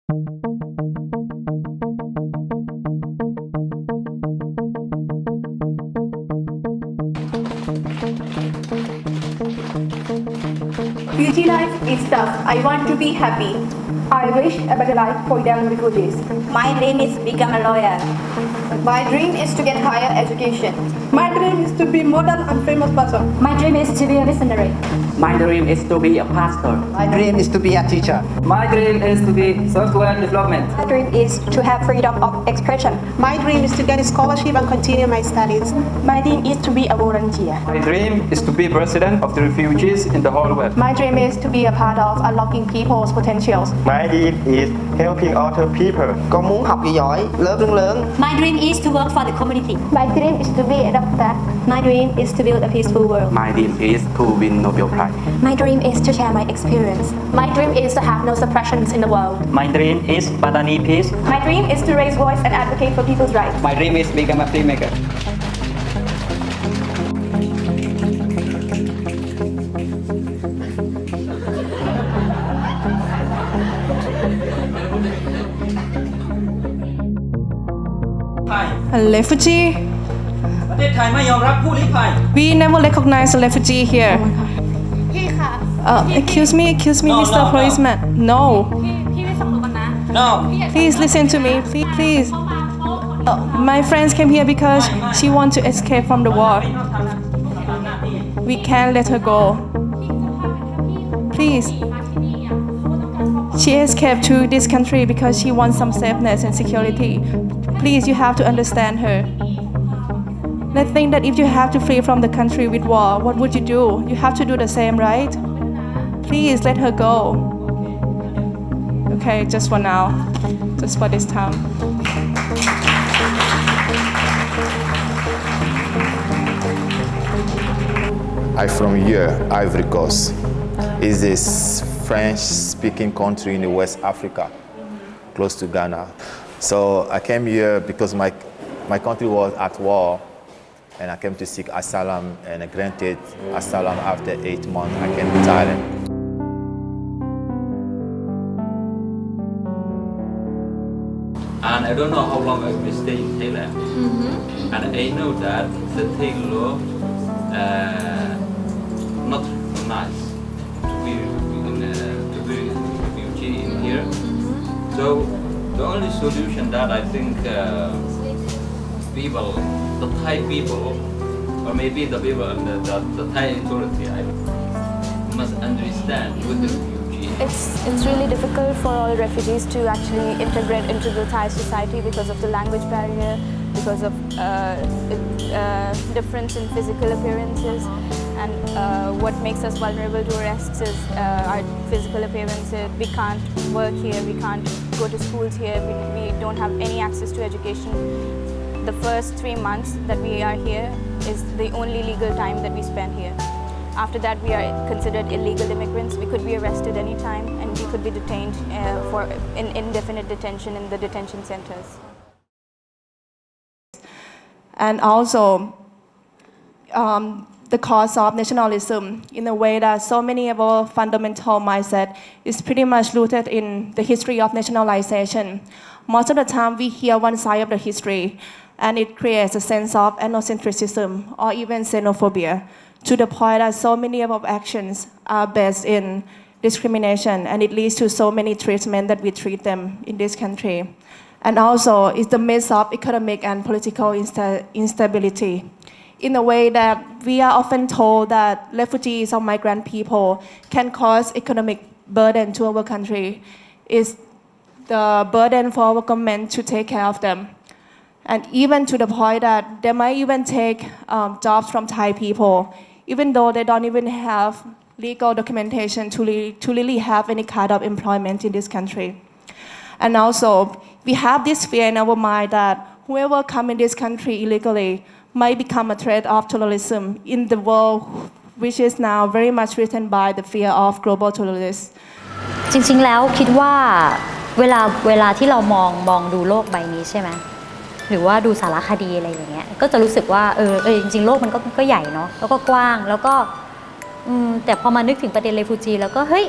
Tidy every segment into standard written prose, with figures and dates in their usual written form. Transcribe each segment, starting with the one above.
Refugee life is tough. I want to be happy. I wish a better life for young refugees. My dream is become a lawyer. My dream is to get higher education. My dream is to be model and famous person. My dream is to be a missionary. My dream is to be a pastor. My dream is to be a teacher. My dream is to be software development. My dream is to have freedom of expression. My dream is to get a scholarship and continue my studies. My dream is to be a volunteer. My dream is to be president of the refugees in the whole world. My dream is to be a part of unlocking people's potentials. My dream is helping other people. Con muốn học giỏi, lớn lớn. My dream is to work for the community. My dream is to be a doctor. My dream is to build a peaceful world. My dream is to win Nobel Prize. My dream is to share my experience. My dream is to have no suppressions in the world. My dream is Patani peace. My dream is to raise voice and advocate for people's rights. My dream is become a filmmaker. A refugee? ประเทศไทยไม่ยอมรับผู้ลี้ภัย We never recognize a refugee here. Excuse me, Mr. Policeman. No. No. Please listen to me, please. My friends came here because she wants to escape from the war. We can't let her go. Please. She escaped to this country because she wants some safeness and security. Please, you have to understand her. I think that if you have to flee from the country with war, what would you do? You have to do the same, right? Please let her go. Okay, just for now. Just for this time. I'm from here, Ivory Coast. It's this French-speaking country in West Africa, close to Ghana. So I came here because my country was at war, and I came to seek asylum, and I granted asylum after 8 months. I came to Thailand. And I don't know how long I will stay in Thailand. And I know that the Thai law not nice to be refugee in here. So the only solution that I think people, the Thai people, or maybe the people, the Thai authority, must understand with the refugee. It's really difficult for all refugees to actually integrate into the Thai society because of the language barrier, because of difference in physical appearances, and what makes us vulnerable to arrests is our physical appearances. We can't work here, we can't go to schools here, we don't have any access to education. The first 3 months that we are here is the only legal time that we spend here. After that, we are considered illegal immigrants. We could be arrested anytime, and we could be detained for indefinite detention in the detention centers. And also, the cause of nationalism in a way that so many of our fundamental mindset is pretty much rooted in the history of nationalization. Most of the time, we hear one side of the history, and it creates a sense of ethnocentrism or even xenophobia, to the point that so many of our actions are based in discrimination, and it leads to so many treatment that we treat them in this country. And also, it's the myth of economic and political instability, in a way that we are often told that refugees or migrant people can cause economic burden to our country. It's the burden for our government to take care of them. And even to the point that they might even take jobs from Thai people, even though they don't even have legal documentation to really have any kind of employment in this country. And also, we have this fear in our mind that whoever come in this country illegally might become a threat of terrorism in the world, which is now very much written by the fear of global terrorists. จริงๆแล้วคิดว่าเวลาที่เรามองดูโลกใบนี้ใช่ไหมหรือว่าดูสารคดีอะไรอย่างเงี้ยก็จะรู้สึกว่าจริงๆโลกมันก็ใหญ่เนาะแล้วก็กว้างแล้วก็แต่พอมานึกถึงประเด็นเรฟูจีแล้วก็เฮ้ย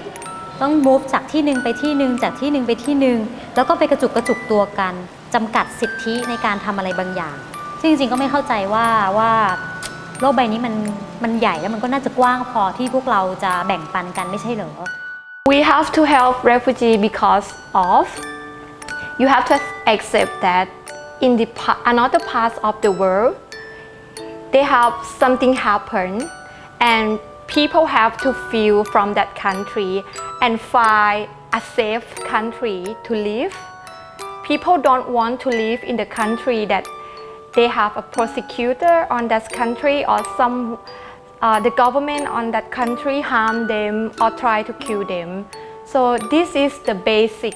ต้อง move จากที่หนึ่งไปที่หนึ่งจากที่หนึ่งไปที่หนึ่งแล้วก็ไปกระจุกตัวกันจำกัดสิทธิในการทำอะไรบางอย่างซึ่งจริงๆก็ไม่เข้าใจว่าโลกใบนี้มันใหญ่แล้วมันก็น่าจะกว้างพอที่พวกเราจะแบ่งปันกันไม่ใช่เหรอ We have to help refugee because of you have to accept that in the another parts of the world they have something happen and people have to feel from that country and find a safe country to live. People don't want to live in the country that they have a prosecutor on that country or the government on that country harm them or try to kill them. So this is the basic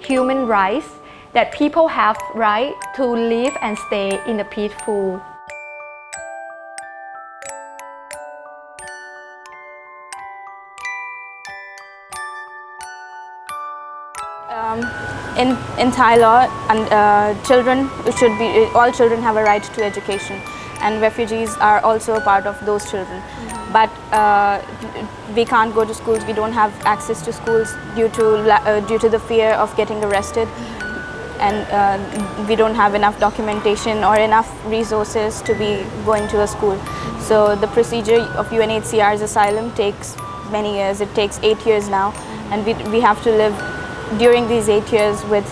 human rights that people have right to live and stay in a peaceful. In Thai law, and all children have a right to education, and refugees are also a part of those children. But we can't go to schools. We don't have access to schools due to the fear of getting arrested, and we don't have enough documentation or enough resources to be going to a school. So the procedure of UNHCR's asylum takes many years. It takes 8 years now, and we have to live during these 8 years with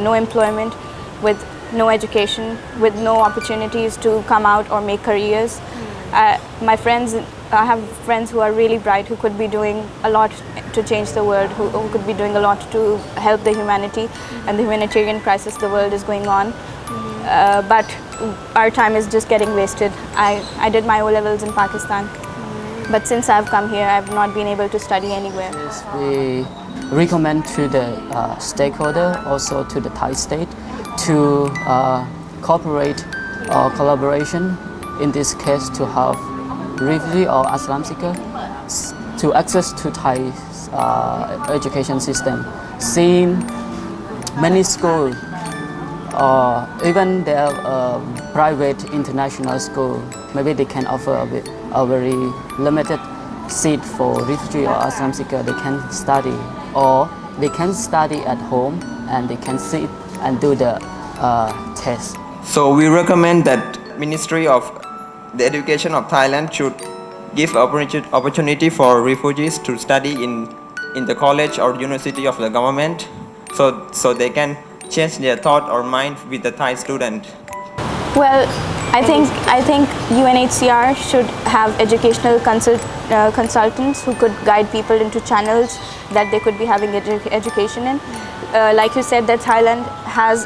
no employment, with no education, with no opportunities to come out or make careers. I have friends who are really bright, who could be doing a lot to change the world, who could be doing a lot to help the humanity and the humanitarian crisis the world is going on. But our time is just getting wasted. I did my O-levels in Pakistan, but since I've come here, I've not been able to study anywhere. We recommend to the stakeholder, also to the Thai state, to cooperate or collaboration, in this case to have refugee or asylum seeker to access to Thai education system. Seeing many schools or even their private international school, maybe they can offer a very limited seat for refugee or asylum seeker. They can study, or they can study at home and they can sit and do the test. So we recommend that Ministry of the Education of Thailand should give opportunity for refugees to study in the college or university of the government, so they can change their thought or mind with the Thai student. Well, I think UNHCR should have educational consultants who could guide people into channels that they could be having education in. Like you said, that Thailand has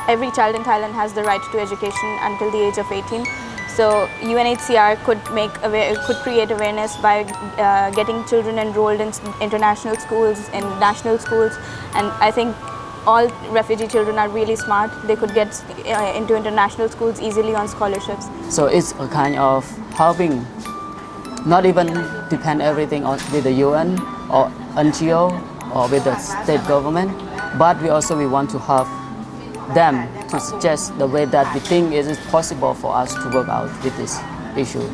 every child in Thailand has the right to education until the age of 18. So UNHCR could create awareness by getting children enrolled in international schools, in national schools, and I think all refugee children are really smart. They could get into international schools easily on scholarships. So it's a kind of helping, not even depend everything on with the UN or NGO or with the state government, but we want to have them to suggest the way that we think it is possible for us to work out with this issue.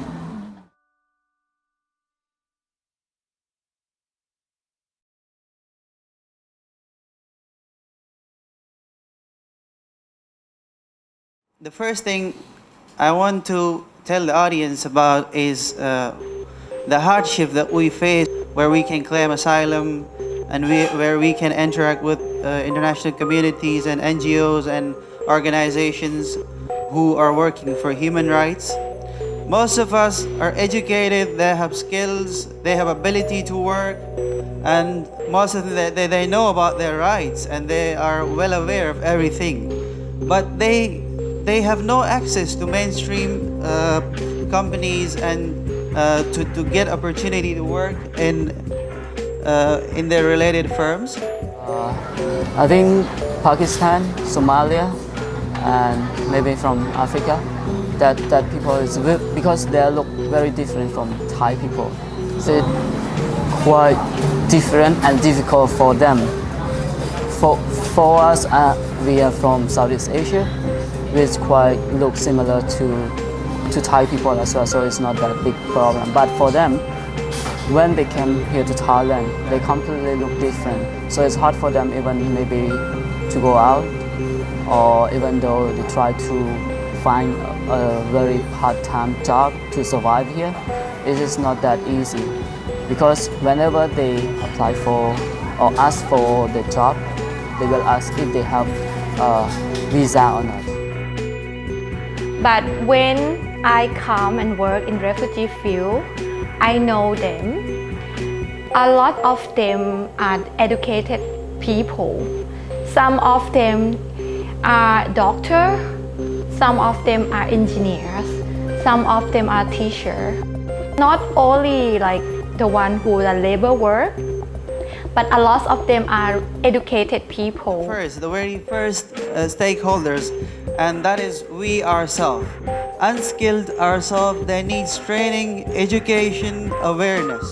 The first thing I want to tell the audience about is the hardship that we face where we can claim asylum and where we can interact with international communities and NGOs and organizations who are working for human rights. Most of us are educated, they have skills, they have ability to work, and most of them they know about their rights and they are well aware of everything. But they have no access to mainstream companies and to get opportunity to work in their related firms. I think Pakistan, Somalia, and maybe from Africa, that people is because they look very different from Thai people. So it's quite different and difficult for them. For us, we are from Southeast Asia, which quite look similar to Thai people as well. So it's not that big problem. But for them, when they came here to Thailand, they completely look different. So it's hard for them even maybe to go out, or even though they try to find a very part-time job to survive here, it is not that easy. Because whenever they apply for or ask for the job, they will ask if they have a visa or not. But when I come and work in refugee field, I know them. A lot of them are educated people. Some of them are doctors, some of them are engineers, some of them are teachers. Not only like the one who are labor work, but a lot of them are educated people. First, the very first stakeholders, and that is we ourselves. Unskilled ourselves, they need training, education, awareness.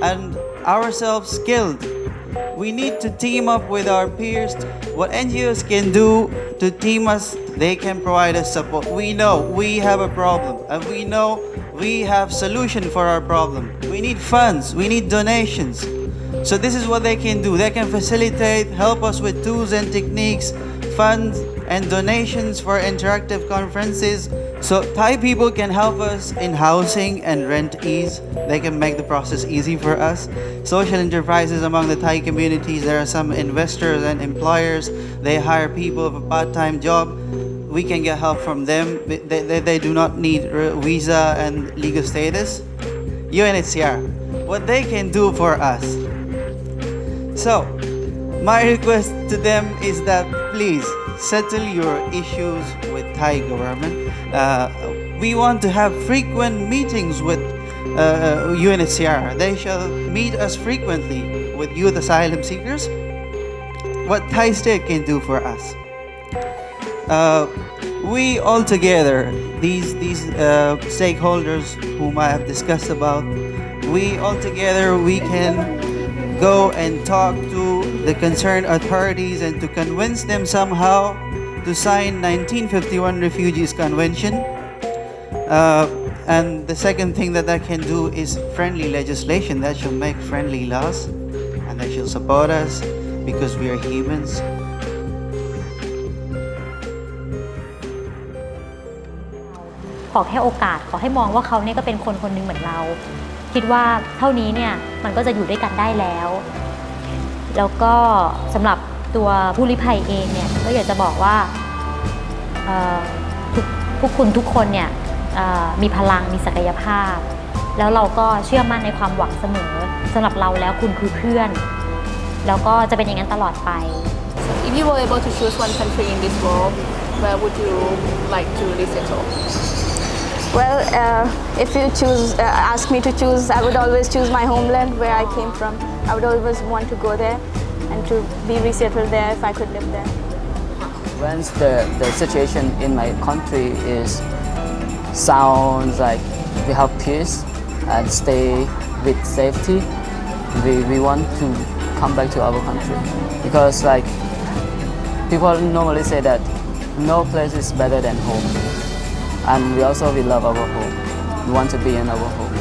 And ourselves skilled, we need to team up with our peers. What NGOs can do to team us, they can provide us support. We know we have a problem, and we know we have solution for our problem. We need funds, we need donations. So this is what they can do. They can facilitate, help us with tools and techniques, funds and donations for interactive conferences. So Thai people can help us in housing and rent ease. They can make the process easy for us. Social enterprises among the Thai communities, there are some investors and employers. They hire people for a part-time job. We can get help from them. They do not need visa and legal status. UNHCR, what they can do for us. So, my request to them is that please settle your issues with Thai government. We want to have frequent meetings with UNHCR. They shall meet us frequently with youth asylum seekers. What Thai state can do for us. We all together, these stakeholders whom I have discussed about, we all together, we can go and talk to the concerned authorities and to convince them somehow to sign 1951 Refugees Convention. And the second thing that can do is friendly legislation that shall make friendly laws, and that shall support us because we are humans. ขอแค่โอกาสขอให้มองว่าเขาเนี่ยก็เป็นคนคนหนึ่งเหมือนเราคิดว่าเท่านี้เนี่ยมันก็จะอยู่ด้วยกันได้แล้วแล้วก็สำหรับตัวผู้ลี้ภัยเองเนี่ยก็อยากจะบอกว่าพวกคุณทุกคนเนี่ยมีพลังมีศักยภาพแล้วเราก็เชื่อมั่นในความหวังเสมอสำหรับเราแล้วคุณคือเพื่อนแล้วก็จะเป็นอย่างนั้นตลอดไป If you were able to choose one country in this world, where would you like to resettle? Well, if you ask me to choose, I would always choose my homeland where I came from. I would always want to go there and to be resettled there if I could live there. Once the situation in my country sounds like we have peace and stay with safety, we want to come back to our country because like people normally say that no place is better than home. And we love our home. We want to be in our home.